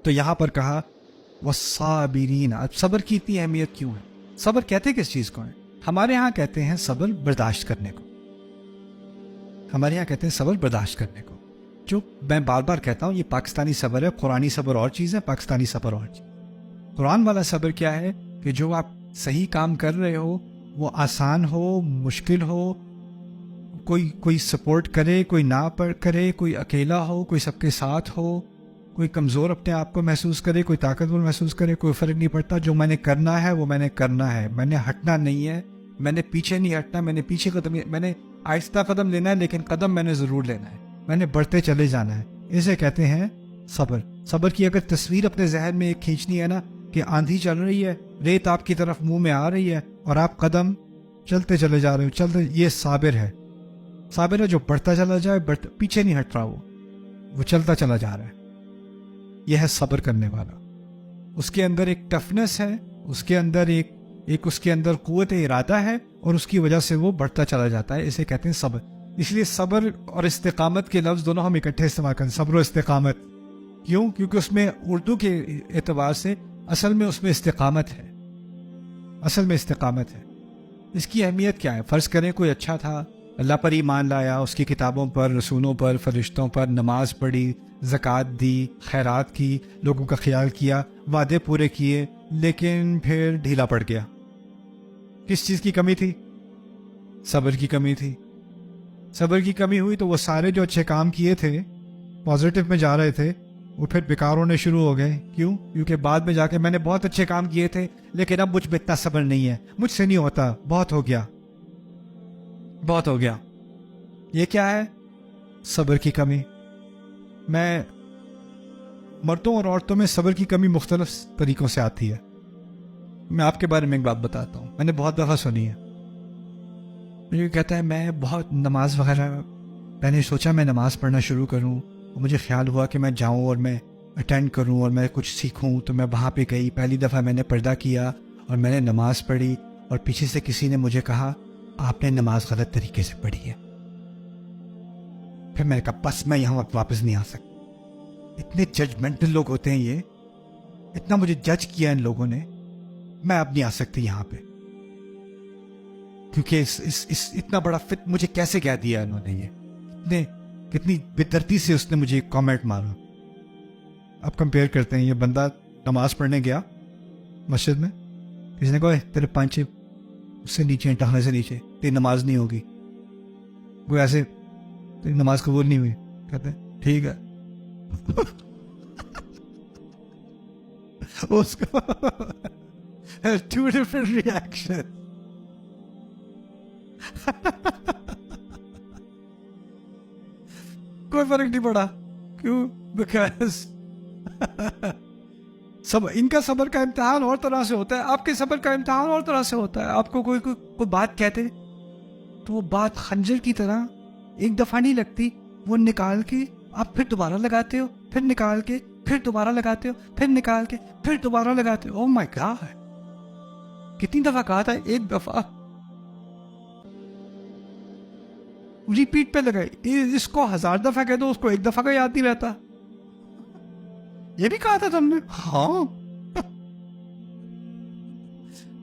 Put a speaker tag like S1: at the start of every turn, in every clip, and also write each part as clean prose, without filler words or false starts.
S1: تو یہاں پر کہا والصابرین. اب صبر کی اتنی اہمیت کیوں ہے؟ صبر کہتے کس چیز کو ہے؟ ہمارے ہاں کہتے ہیں صبر برداشت کرنے کو. ہمارے یہاں کہتے ہیں صبر برداشت کرنے کو. جو میں بار بار کہتا ہوں یہ پاکستانی صبر ہے. قرآنی صبر اور چیز ہے، پاکستانی صبر اور چیز. قرآن والا صبر کیا ہے کہ جو آپ صحیح کام کر رہے ہو وہ آسان ہو، مشکل ہو، کوئی سپورٹ کرے، کوئی نہ کرے، کوئی اکیلا ہو، کوئی سب کے ساتھ ہو، کوئی کمزور اپنے آپ کو محسوس کرے، کوئی طاقتور محسوس کرے، کوئی فرق نہیں پڑتا. جو میں نے کرنا ہے وہ میں نے کرنا ہے. میں نے ہٹنا نہیں ہے، میں نے پیچھے نہیں ہٹنا، میں نے پیچھے قدم، میں نے آہستہ قدم لینا ہے لیکن قدم میں نے ضرور لینا ہے. میں نے بڑھتے چلے جانا ہے. اسے کہتے ہیں صبر. صبر کی اگر تصویر اپنے ذہن میں ایک کھینچنی ہے نا کہ آندھی چل رہی ہے، ریت آپ کی طرف منہ میں آ رہی ہے اور آپ قدم چلتے چلے جا رہے ہو، یہ صابر ہے. صابر ہے جو بڑھتا چلا جائے، پیچھے نہیں ہٹ رہا، وہ چلتا چلا جا رہا ہے. یہ ہے صبر کرنے والا. اس کے اندر ایک ٹفنس ہے، اس کے اندر ایک اس کے اندر قوت ارادہ ہے اور اس کی وجہ سے وہ بڑھتا چلا جاتا ہے. اسے کہتے ہیں صبر. اس لیے صبر اور استقامت کے لفظ دونوں ہم اکٹھے استعمال کریں. صبر و استقامت. کیوں؟ کیونکہ اس میں اردو کے اعتبار سے اصل میں اس میں استقامت ہے. اصل میں استقامت ہے. اس کی اہمیت کیا ہے؟ فرض کریں کوئی اچھا تھا، اللہ پر ایمان لایا، اس کی کتابوں پر، رسولوں پر، فرشتوں پر، نماز پڑھی، زکوٰۃ دی، خیرات کی، لوگوں کا خیال کیا، وعدے پورے کیے، لیکن پھر ڈھیلا پڑ گیا. کس چیز کی کمی تھی؟ صبر کی کمی تھی. صبر کی کمی ہوئی تو وہ سارے جو اچھے کام کیے تھے، پازیٹو میں جا رہے تھے، وہ پھر بیکار ہونے شروع ہو گئے. کیوں؟ کیونکہ بعد میں جا کے میں نے بہت اچھے کام کیے تھے لیکن اب مجھ میں اتنا صبر نہیں ہے، مجھ سے نہیں ہوتا، بہت ہو گیا، بہت ہو گیا. یہ کیا ہے؟ صبر کی کمی. میں مردوں اور عورتوں میں صبر کی کمی مختلف طریقوں سے آتی ہے. میں آپ کے بارے میں ایک بات بتاتا ہوں، میں نے بہت دفعہ سنی ہے. مجھے کہتا ہے میں بہت نماز وغیرہ، میں نے سوچا میں نماز پڑھنا شروع کروں، اور مجھے خیال ہوا کہ میں جاؤں اور میں اٹینڈ کروں اور میں کچھ سیکھوں. تو میں وہاں پہ گئی، پہلی دفعہ میں نے پردہ کیا اور میں نے نماز پڑھی، اور پیچھے سے کسی نے مجھے کہا آپ نے نماز غلط طریقے سے پڑھی ہے. پھر میں نے کہا بس میں یہاں واپس نہیں آ سکتا. اتنے ججمنٹل لوگ ہوتے ہیں، یہ اتنا مجھے جج کیا ان لوگوں نے، میں اب نہیں آ سکتی یہاں پہ. کیونکہ اس اتنا بڑا فت مجھے کیسے کہہ دیا انہوں نے، یہ کتنی بے ترتیب سے اس نے مجھے کامنٹ مارا. اب کمپیئر کرتے ہیں، یہ بندہ نماز پڑھنے گیا مسجد میں، کسی نے کہا تیرے پانچے اس سے نیچے ہیں، ٹخنے سے نیچے، تیری نماز نہیں ہوگی. وہ ایسے تیری نماز قبول نہیں ہوئی. کہتے ہیں ٹھیک ہے. اس کا ٹو ڈفرنٹ ریئیکشن. کوئی فرق نہیں پڑا. کیوں؟ بیکاز ان کا صبر کا امتحان اور طرح سے ہوتا ہے، آپ کے صبر کا امتحان اور طرح سے ہوتا ہے. آپ کو کوئی بات کہتے تو وہ بات خنجر کی طرح ایک دفعہ نہیں لگتی، وہ نکال کے آپ پھر دوبارہ لگاتے ہو، پھر نکال کے پھر دوبارہ لگاتے ہو، پھر نکال کے پھر دوبارہ لگاتے ہو. او مائی گاڈ، کتنی دفعہ کہا تھا؟ ایک دفعہ. ریپیٹ پہ لگائی. اس کو 1000 دفعہ کہہ دو، اس کو ایک دفعہ کا یاد نہیں رہتا. یہ بھی کہا تھا تم نے؟ ہاں.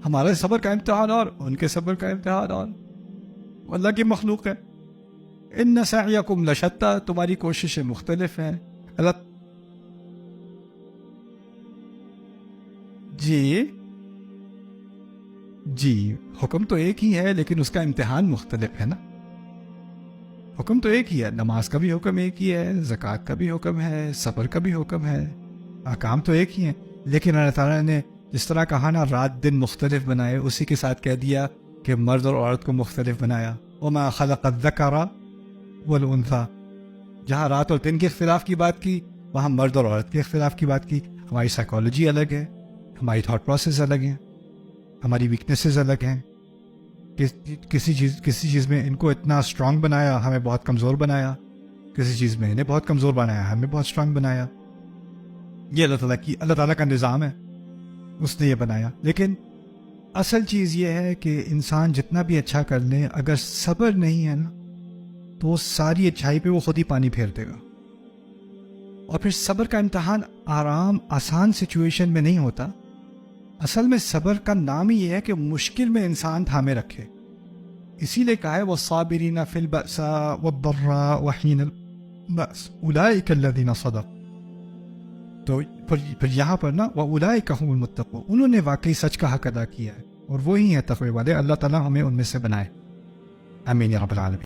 S1: ہمارے صبر کا امتحان اور ان کے صبر کا امتحان اور. اللہ کی مخلوق ہے. ان سعیکم لشتی، تمہاری کوششیں مختلف ہیں. اللہ جی حکم تو ایک ہی ہے لیکن اس کا امتحان مختلف ہے نا. حکم تو ایک ہی ہے، نماز کا بھی حکم ایک ہی ہے، زکوٰۃ کا بھی حکم ہے، صبر کا بھی حکم ہے، احکام تو ایک ہی ہیں. لیکن اللہ تعالیٰ نے جس طرح کہا نا رات دن مختلف بنائے، اسی کے ساتھ کہہ دیا کہ مرد اور عورت کو مختلف بنایا. وما خلق الذکر والانثی، جہاں رات اور دن کے اختلاف کی بات کی وہاں مرد اور عورت کے اختلاف کی بات کی. ہماری سائیکالوجی الگ ہے، ہماری تھاٹ پروسیس الگ ہیں، ہماری ویکنیسز الگ ہیں. کسی چیز میں ان کو اتنا اسٹرانگ بنایا، ہمیں بہت کمزور بنایا. کسی چیز میں انہیں بہت کمزور بنایا، ہمیں بہت اسٹرانگ بنایا. یہ اللہ تعالیٰ کا نظام ہے، اس نے یہ بنایا. لیکن اصل چیز یہ ہے کہ انسان جتنا بھی اچھا کر لے، اگر صبر نہیں ہے نا تو وہ ساری اچھائی پہ وہ خود ہی پانی پھیر دے گا. اور پھر صبر کا امتحان آرام آسان سچویشن میں نہیں ہوتا. اصل میں صبر کا نام ہی یہ ہے کہ مشکل میں انسان تھامے رکھے. اسی لیے کہا ہے وَالصَّابِرِينَ فِي الْبَأْسَاءِ وَالضَّرَّاءِ وَحِينَ الْبَأْسِ أُولَٰئِكَ الَّذِينَ صَدَقُوا. تو پھر یہاں پر نا وَأُولَٰئِكَ هُمُ الْمُتَّقُونَ، انہوں نے واقعی سچ کا حق ادا کیا ہے اور وہی ہیں تقوی والے. اللہ تعالیٰ ہمیں ان میں سے بنائے. آمین یا رب العالمین.